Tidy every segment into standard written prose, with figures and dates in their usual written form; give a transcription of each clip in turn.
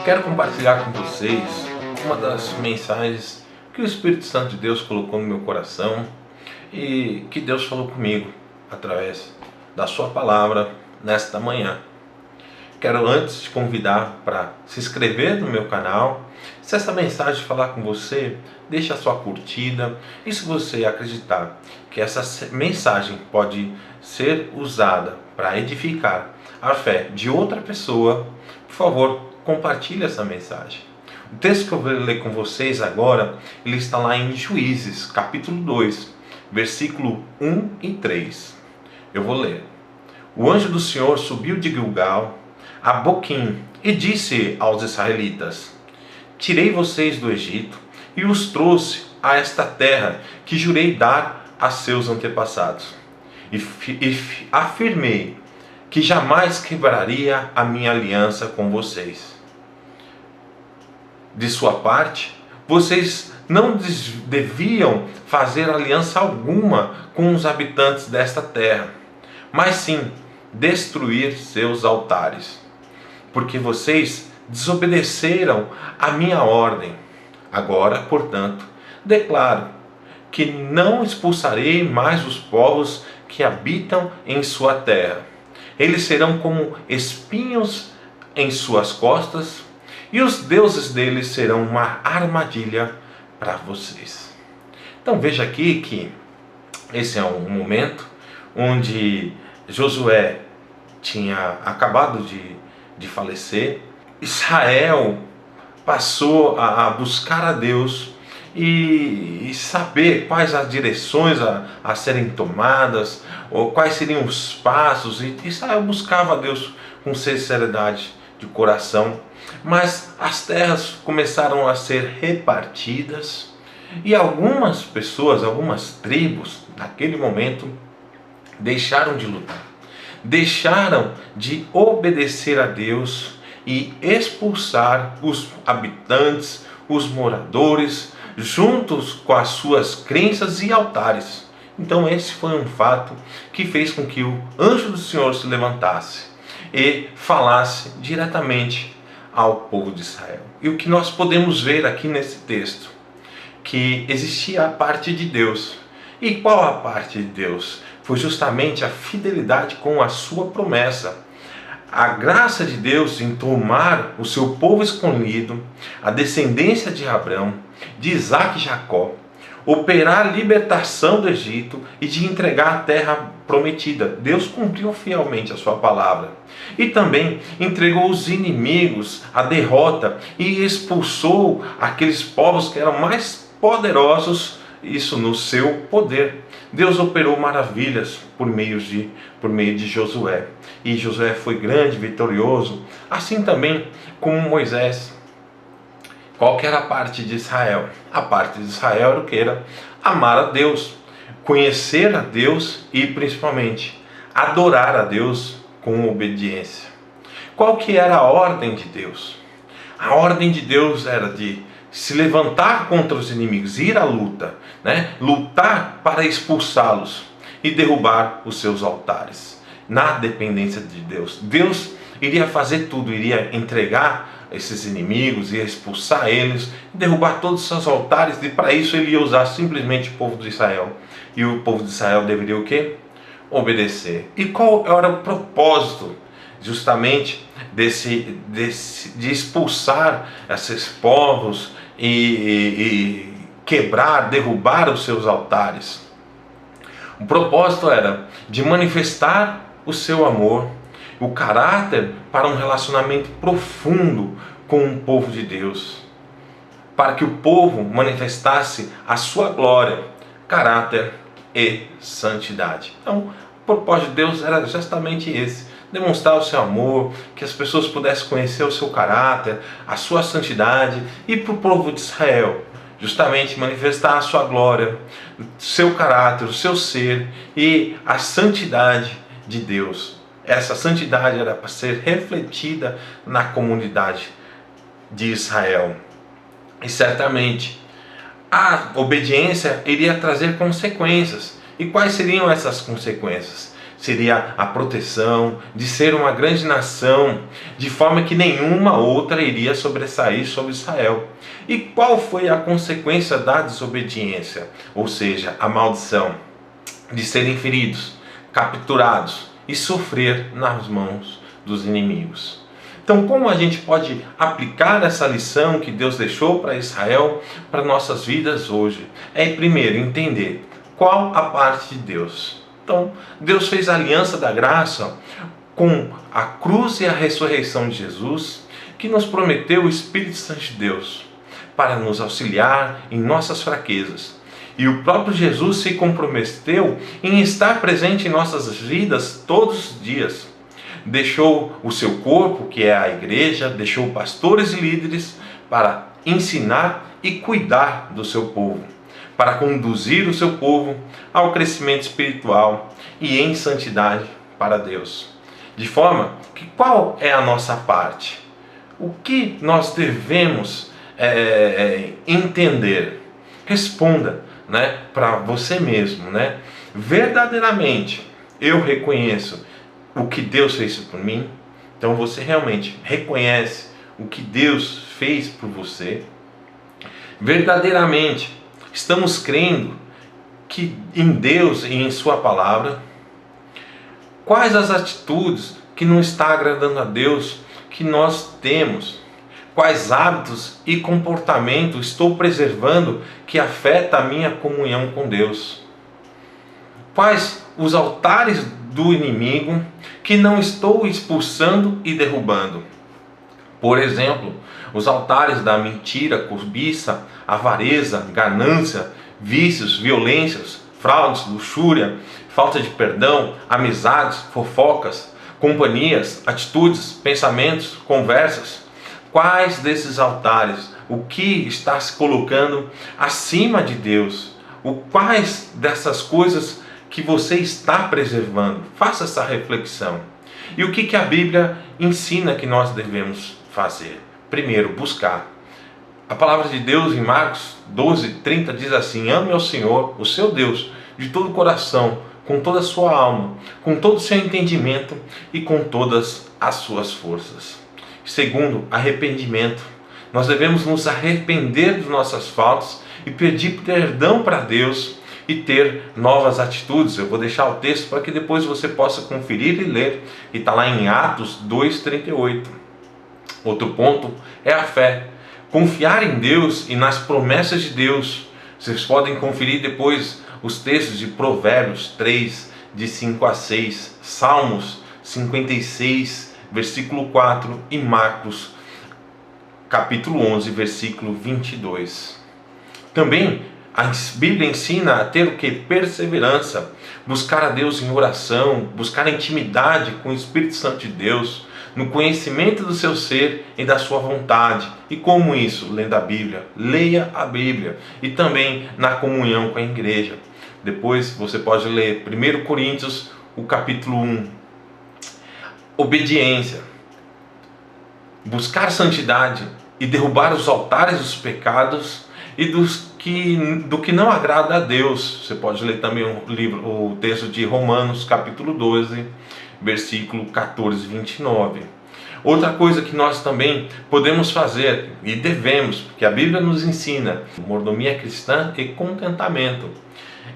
Quero compartilhar com vocês uma das mensagens que o Espírito Santo de Deus colocou no meu coração e que Deus falou comigo através da sua palavra nesta manhã. Quero antes te convidar para se inscrever no meu canal. Se essa mensagem falar com você, deixa a sua curtida. E se você acreditar que essa mensagem pode ser usada para edificar a fé de outra pessoa, por favor, compartilhe essa mensagem. O texto que eu vou ler com vocês agora, ele está lá em Juízes, capítulo 2, versículo 1 e 3. Eu vou ler. O anjo do Senhor subiu de Gilgal a Boquim e disse aos israelitas: Tirei vocês do Egito e os trouxe a esta terra que jurei dar a seus antepassados. E afirmei que jamais quebraria a minha aliança com vocês. De sua parte, vocês não deviam fazer aliança alguma com os habitantes desta terra, mas sim destruir seus altares, porque vocês desobedeceram a minha ordem. Agora, portanto, declaro que não expulsarei mais os povos que habitam em sua terra. Eles serão como espinhos em suas costas, e os deuses deles serão uma armadilha para vocês. Então veja aqui que esse é um momento onde Josué tinha acabado de falecer. Israel passou a buscar a Deus e saber quais as direções a serem tomadas, ou quais seriam os passos. E Israel buscava a Deus com sinceridade de coração. Mas as terras começaram a ser repartidas e algumas pessoas, algumas tribos, naquele momento, deixaram de lutar, deixaram de obedecer a Deus e expulsar os habitantes, os moradores, juntos com as suas crenças e altares. Então esse foi um fato que fez com que o anjo do Senhor se levantasse e falasse diretamente ao povo de Israel. E o que nós podemos ver aqui nesse texto, que existia a parte de Deus. E qual a parte de Deus? Foi justamente a fidelidade com a sua promessa. A graça de Deus em tomar o seu povo escolhido, a descendência de Abraão, de Isaac e Jacó, operar a libertação do Egito e de entregar a terra prometida. Deus cumpriu fielmente a sua palavra. E também entregou os inimigos à derrota e expulsou aqueles povos que eram mais poderosos, isso no seu poder. Deus operou maravilhas por meio de Josué. E Josué foi grande, vitorioso, assim também como Moisés. Qual que era a parte de Israel? A parte de Israel era o que? Era amar a Deus, conhecer a Deus e principalmente adorar a Deus com obediência. Qual que era a ordem de Deus? A ordem de Deus era de se levantar contra os inimigos, ir à luta, lutar para expulsá-los e derrubar os seus altares, na dependência de Deus. Deus iria fazer tudo, iria entregar esses inimigos, ia expulsar eles, derrubar todos os seus altares, e para isso ele ia usar simplesmente o povo de Israel. E o povo de Israel deveria o quê? Obedecer. E qual era o propósito justamente de expulsar esses povos e quebrar, derrubar os seus altares? O propósito era de manifestar o seu amor, o caráter para um relacionamento profundo com o povo de Deus, para que o povo manifestasse a sua glória, caráter e santidade. Então, o propósito de Deus era justamente esse: demonstrar o seu amor, que as pessoas pudessem conhecer o seu caráter, a sua santidade, e para o povo de Israel justamente manifestar a sua glória, seu caráter, o seu ser e a santidade de Deus. Essa santidade era para ser refletida na comunidade de Israel. E certamente a obediência iria trazer consequências. E quais seriam essas consequências? seria a proteção, de ser uma grande nação, de forma que nenhuma outra iria sobressair sobre Israel. E qual foi a consequência da desobediência? Ou seja, a maldição de serem feridos, capturados e sofrer nas mãos dos inimigos. Então, como a gente pode aplicar essa lição que Deus deixou para Israel para nossas vidas hoje? Primeiro, entender qual a parte de Deus. Então, Deus fez a aliança da graça com a cruz e a ressurreição de Jesus, que nos prometeu o Espírito Santo de Deus para nos auxiliar em nossas fraquezas. E o próprio Jesus se comprometeu em estar presente em nossas vidas todos os dias. Deixou o seu corpo, que é a igreja, deixou pastores e líderes para ensinar e cuidar do seu povo, para conduzir o seu povo ao crescimento espiritual e em santidade para Deus. De forma que qual é a nossa parte? O que nós devemos entender? Responda, para você mesmo, verdadeiramente eu reconheço o que Deus fez por mim. Então você realmente reconhece o que Deus fez por você? Verdadeiramente estamos crendo que em Deus e em sua palavra? Quais as atitudes que não está agradando a Deus que nós temos? Quais hábitos e comportamento estou preservando que afeta a minha comunhão com Deus? Quais os altares do inimigo que não estou expulsando e derrubando? Por exemplo, os altares da mentira, cobiça, avareza, ganância, vícios, violências, fraudes, luxúria, falta de perdão, amizades, fofocas, companhias, atitudes, pensamentos, conversas. Quais desses altares, o que está se colocando acima de Deus? Quais dessas coisas que você está preservando? Faça essa reflexão. E o que a Bíblia ensina que nós devemos fazer? Primeiro, buscar. A palavra de Deus em Marcos 12:30 diz assim: ame ao Senhor, o seu Deus, de todo o coração, com toda a sua alma, com todo o seu entendimento e com todas as suas forças. Segundo, arrependimento. Nós devemos nos arrepender das nossas faltas e pedir perdão para Deus e ter novas atitudes. Eu vou deixar o texto para que depois você possa conferir e ler. E está lá em Atos 2:38. Outro ponto é a fé. Confiar em Deus e nas promessas de Deus. Vocês podem conferir depois os textos de Provérbios 3, de 5 a 6, Salmos 56, versículo 4 e Marcos, capítulo 11, versículo 22. Também a Bíblia ensina a ter o que? Perseverança, buscar a Deus em oração, buscar a intimidade com o Espírito Santo de Deus, no conhecimento do seu ser e da sua vontade. E como isso? Lendo a Bíblia. Leia a Bíblia. E também na comunhão com a igreja. Depois você pode ler 1 Coríntios, o capítulo 1. Obediência. Buscar santidade e derrubar os altares dos pecados e do que não agrada a Deus. Você pode ler também o texto de Romanos, capítulo 12, versículo 14 e 29. Outra coisa que nós também podemos fazer e devemos, porque a Bíblia nos ensina, mordomia cristã e contentamento.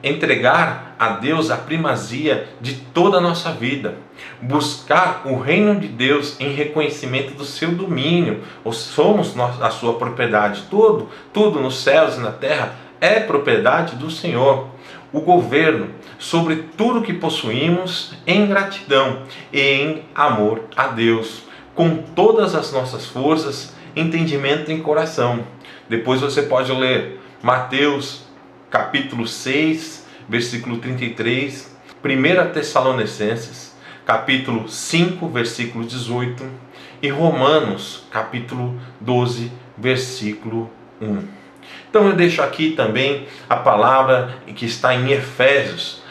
Entregar a Deus a primazia de toda a nossa vida. Buscar o reino de Deus em reconhecimento do seu domínio. Somos a sua propriedade. Tudo nos céus e na terra é propriedade do Senhor. O governo sobre tudo que possuímos em gratidão e em amor a Deus, com todas as nossas forças, entendimento em coração. Depois você pode ler Mateus capítulo 6, versículo 33, 1 Tessalonicenses, capítulo 5, versículo 18 e Romanos, capítulo 12, versículo 1. Então eu deixo aqui também a palavra que está em Efésios,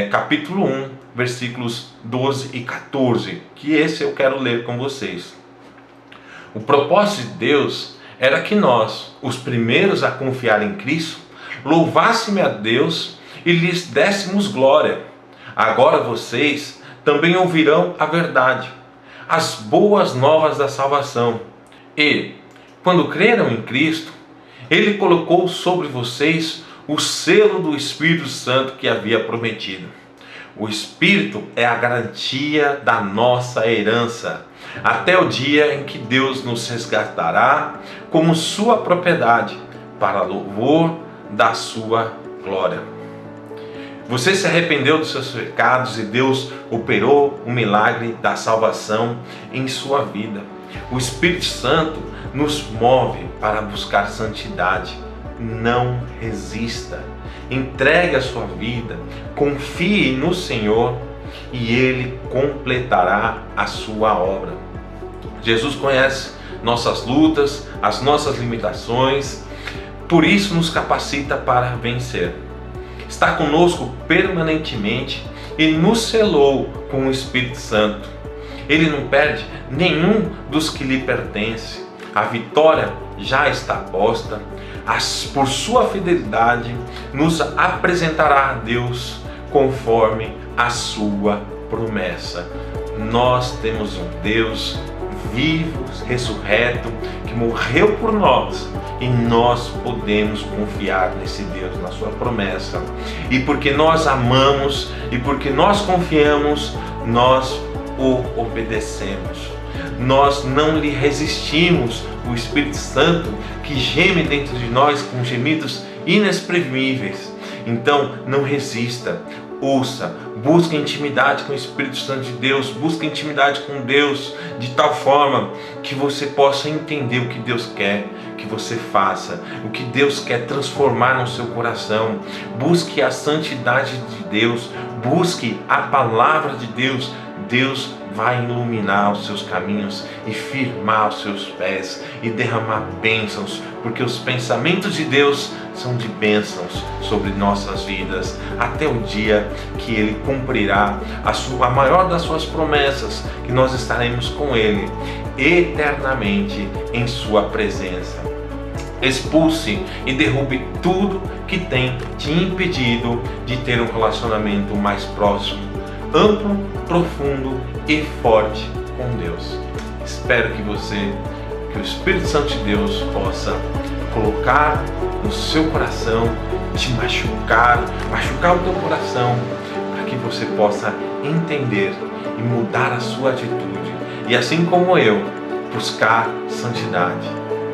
capítulo 1, versículos 12 e 14, que esse eu quero ler com vocês. O propósito de Deus era que nós, os primeiros a confiar em Cristo, louvássemos a Deus e lhes dessemos glória, Agora vocês também ouvirão a verdade, as boas novas da salvação. E, quando creram em Cristo, Ele colocou sobre vocês o selo do Espírito Santo que havia prometido. O Espírito é a garantia da nossa herança, até o dia em que Deus nos resgatará como sua propriedade, para louvor da sua glória. Você se arrependeu dos seus pecados e Deus operou o milagre da salvação em sua vida. O Espírito Santo nos move para buscar santidade. Não resista. Entregue a sua vida, confie no Senhor e Ele completará a sua obra. Jesus conhece nossas lutas, as nossas limitações, por isso nos capacita para vencer. Está conosco permanentemente e nos selou com o Espírito Santo. Ele não perde nenhum dos que lhe pertence. A vitória já está posta. Por sua fidelidade, nos apresentará a Deus conforme a sua promessa. Nós temos um Deus vivo, ressurreto, que morreu por nós, e nós podemos confiar nesse Deus, na sua promessa. E porque nós amamos e porque nós confiamos, nós o obedecemos. Nós não lhe resistimos. O Espírito Santo que geme dentro de nós com gemidos inexprimíveis. Então não resista, ouça, busque intimidade com o Espírito Santo de Deus, busque intimidade com Deus de tal forma que você possa entender o que Deus quer que você faça, o que Deus quer transformar no seu coração. Busque a santidade de Deus, busque a palavra de Deus. Deus vai iluminar os seus caminhos e firmar os seus pés e derramar bênçãos, porque os pensamentos de Deus são de bênçãos sobre nossas vidas, até o dia que Ele cumprirá a maior das suas promessas, que nós estaremos com Ele eternamente em sua presença. Expulse e derrube tudo que tem te impedido de ter um relacionamento mais próximo, amplo, profundo e forte com Deus. Espero que o Espírito Santo de Deus possa colocar no seu coração, te machucar o teu coração, para que você possa entender e mudar a sua atitude. E assim como eu, buscar santidade.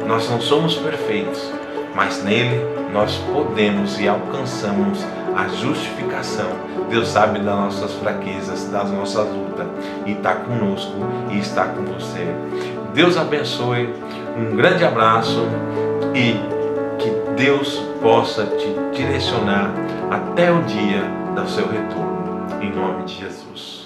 Nós não somos perfeitos, mas nele nós podemos e alcançamos a justificação. Deus sabe das nossas fraquezas, das nossas lutas, e está conosco e está com você. Deus abençoe, um grande abraço e que Deus possa te direcionar até o dia do seu retorno. Em nome de Jesus.